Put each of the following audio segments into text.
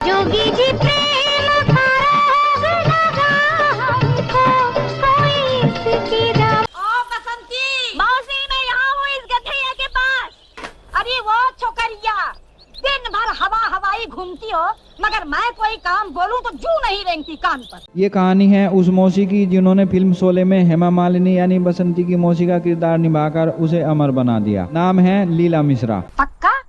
जोगी जी प्रेम का रोग लगा हमको, कोई इसकी दवा। ओ बसंती, मौसी मैं यहाँ हूँ इस गधे के पास। अरे वो छोकरिया दिन भर हवाई घूमती हो, मगर मैं कोई काम बोलूँ तो जू नहीं रेंगती कान पर। ये कहानी है उस मौसी की जिन्होंने फिल्म शोले में हेमा मालिनी यानी बसंती की मौसी का किरदार निभाकर उसे अमर बना दिया। नाम है लीला मिश्रा। पक्का?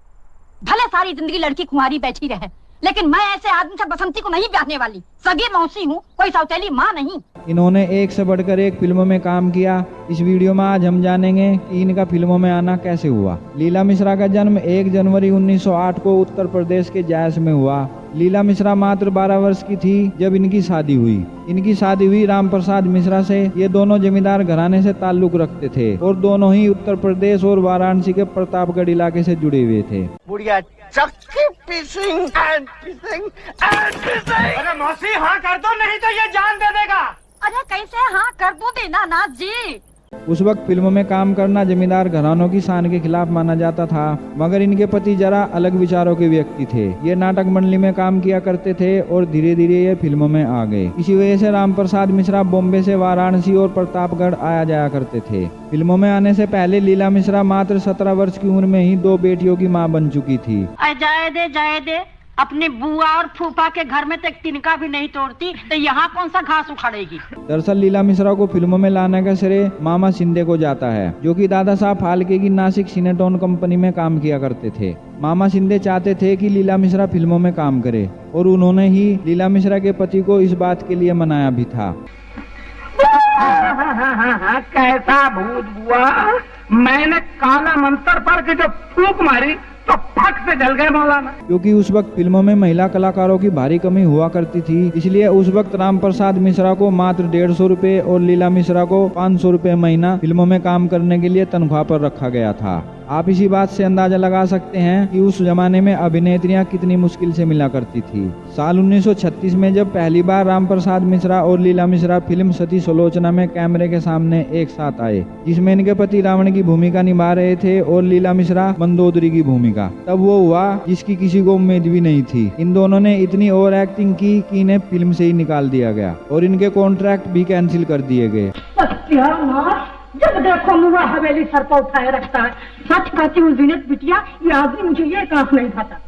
भले सारी जिंदगी लड़की कुंवारी बैठी रहे, लेकिन मैं ऐसे आदमी से बसंती को नहीं ब्याहने वाली। सगी मौसी हूँ, कोई सौतेली माँ नहीं। इन्होंने एक से बढ़कर एक फिल्मों में काम किया। इस वीडियो में आज हम जानेंगे कि इनका फिल्मों में आना कैसे हुआ। लीला मिश्रा का जन्म 1 जनवरी 1908 को उत्तर प्रदेश के जैस में हुआ। लीला मिश्रा मात्र 12 वर्ष की थी जब इनकी शादी हुई। इनकी शादी हुई राम प्रसाद मिश्रा से। ये दोनों जमींदार घराने से ताल्लुक रखते थे और दोनों ही उत्तर प्रदेश और वाराणसी के प्रतापगढ़ इलाके से जुड़े हुए थे। बुढ़िया चक्की पीसिंग एंड पीसिंग एंड पीसिंग। अरे मौसी हाँ कर दो, नहीं तो ये जान दे देगा। अरे कैसे हाँ कर दूं दीनानाथ जी। उस वक्त फिल्मों में काम करना जमींदार घरानों की शान के खिलाफ माना जाता था, मगर इनके पति जरा अलग विचारों के व्यक्ति थे। ये नाटक मंडली में काम किया करते थे और धीरे धीरे ये फिल्मों में आ गए। इसी वजह से राम प्रसाद मिश्रा बॉम्बे से वाराणसी और प्रतापगढ़ आया जाया करते थे। फिल्मों में आने से पहले लीला मिश्रा मात्र 17 वर्ष की उम्र में ही 2 बेटियों की मां बन चुकी थी। जाए दे अपनी बुआ और फूफा के घर में तक तिनका भी नहीं तोड़ती, तो यहाँ कौन सा घास उखाड़ेगी। दरअसल लीला मिश्रा को फिल्मों में लाने का श्रेय मामा शिंदे को जाता है, जो कि दादा साहब फाल्के की नासिक सिनेटोन कंपनी में काम किया करते थे। मामा शिंदे चाहते थे कि लीला मिश्रा फिल्मों में काम करे और उन्होंने ही लीला मिश्रा के पति को इस बात के लिए मनाया भी था। कैसा भूत बुआ, मैंने काला मंत्र पढ़ के जो फूंक मारी तो फट से जल गए मौलाना। क्योंकि उस वक्त फिल्मों में महिला कलाकारों की भारी कमी हुआ करती थी, इसलिए उस वक्त राम प्रसाद मिश्रा को मात्र 150 रुपए और लीला मिश्रा को 500 रुपए महीना फिल्मों में काम करने के लिए तनख्वाह पर रखा गया था। आप इसी बात से अंदाजा लगा सकते हैं कि उस जमाने में अभिनेत्रियां कितनी मुश्किल से मिला करती थी। साल 1936 में जब पहली बार राम प्रसाद मिश्रा और लीला मिश्रा फिल्म सती सुलोचना में कैमरे के सामने एक साथ आए, जिसमें इनके पति रावण की भूमिका निभा रहे थे और लीला मिश्रा मंदोदरी की भूमिका, तब वो हुआ जिसकी किसी को उम्मीद भी नहीं थी। इन दोनों ने इतनी ओवर एक्टिंग की कि इन्हें फिल्म से ही निकाल दिया गया और इनके कॉन्ट्रैक्ट भी कैंसिल कर दिए गए। जब देखो मुआ हवेली सर पर उठाए रखता है। सच कहती हूँ जीनत बिटिया, ये आदमी मुझे ये काम नहीं खाता।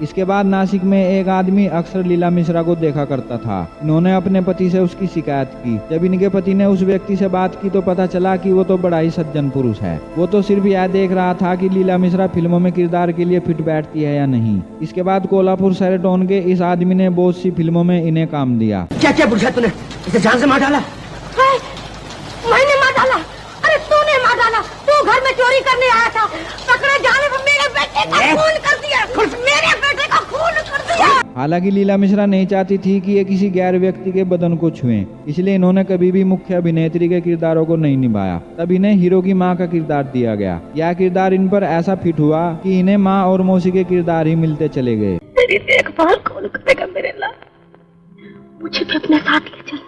इसके बाद नासिक में एक आदमी अक्सर लीला मिश्रा को देखा करता था। इन्होंने अपने पति से उसकी शिकायत की। जब इनके पति ने उस व्यक्ति से बात की तो पता चला कि वो तो बड़ा ही सज्जन पुरुष है। वो तो सिर्फ यह देख रहा था कि लीला मिश्रा फिल्मों में किरदार के लिए फिट बैठती है या नहीं। इसके बाद कोल्हापुर सेरेटोन के इस आदमी ने बहुत सी फिल्मों में इन्हें काम दिया। क्या क्या बुढ़िया तूने इसे जान से मार डाला? मैंने मार डाला? अरे तूने मार डाला? तू घर में चोरी करने आया था, पकड़े जाने पर मेरे बेटे का खून कर दिया, मेरे बेटे का खून कर दिया। हालांकि लीला मिश्रा नहीं चाहती थी कि ये किसी गैर व्यक्ति के बदन को छुएं, इसलिए इन्होंने कभी भी मुख्य अभिनेत्री के किरदारों को नहीं निभाया। तब इन्हें हीरो की मां का किरदार दिया गया। यह किरदार इन पर ऐसा फिट हुआ कि इन्हें मां और मौसी के किरदार ही मिलते चले गए। तेरी देखभाल कौन करेगा मेरे लाल? मुझे भी अपने साथ ले चल,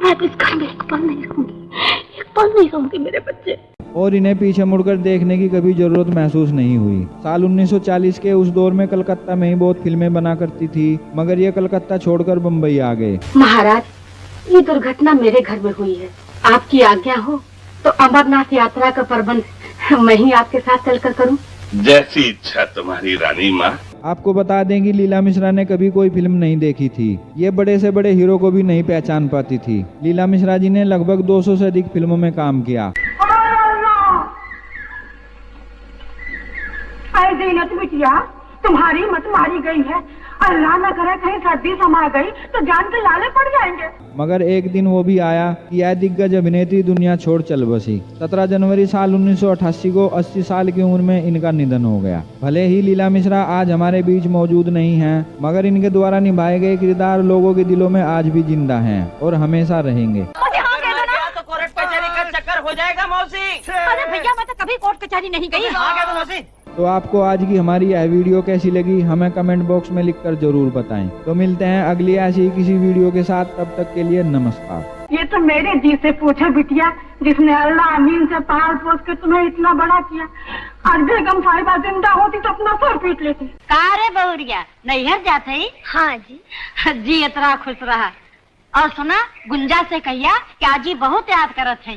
मैं भी इस घर में एक पल नहीं रहूंगी मेरे बच्चे। और इन्हें पीछे मुड़कर देखने की कभी जरूरत महसूस नहीं हुई। साल 1940 के उस दौर में कलकत्ता में ही बहुत फिल्में बना करती थी, मगर ये कलकत्ता छोड़कर बम्बई आ गए। महाराज, ये दुर्घटना मेरे घर में हुई है। आपकी आज्ञा हो तो अमरनाथ यात्रा का प्रबंध मैं ही आपके साथ चलकर करूं। जैसी इच्छा तुम्हारी रानी माँ। आपको बता दें कि लीला मिश्रा ने कभी कोई फिल्म नहीं देखी थी। ये बड़े से बड़े हीरो को भी नहीं पहचान पाती थी। लीला मिश्रा जी ने लगभग 200 से अधिक फिल्मों में काम किया। जीनत बिटिया, तुम्हारी मत मारी गई है। अल्लाह न करे कहीं सर्दी समा गई तो जान के लाले पड़ जाएंगे। मगर एक दिन वो भी आया कि यह दिग्गज अभिनेत्री दुनिया छोड़ चल बसी। 17 जनवरी साल 1988 को 80 साल की उम्र में इनका निधन हो गया। भले ही लीला मिश्रा आज हमारे बीच मौजूद नहीं हैं, मगर इनके द्वारा निभाए गए किरदार लोगों के दिलों में आज भी जिंदा हैं और हमेशा रहेंगे। तो कोर्ट कचहरी का चक्कर हो जाएगा मौसी। अरे भैया, मैं तो कभी कोर्ट कचहरी नहीं गई। मौसी तो आपको आज की हमारी यह वीडियो कैसी लगी हमें कमेंट बॉक्स में लिखकर जरूर बताएं। तो मिलते हैं अगली ऐसी ही किसी वीडियो के साथ, तब तक के लिए नमस्कार। ये तो मेरे जी से पूछे बिटिया, जिसने अल्लाह अमीन से पाल पोस के तुम्हें इतना बड़ा किया। आज बेगम साहिबा जिंदा होती तो अपना सर पीट लेती। कारे बहुरिया नैहर जाते ही? हाँ जी। जी इतना खुश रहा। और सुना गुंजा से कहिया कि आज ही बहुत याद करत है।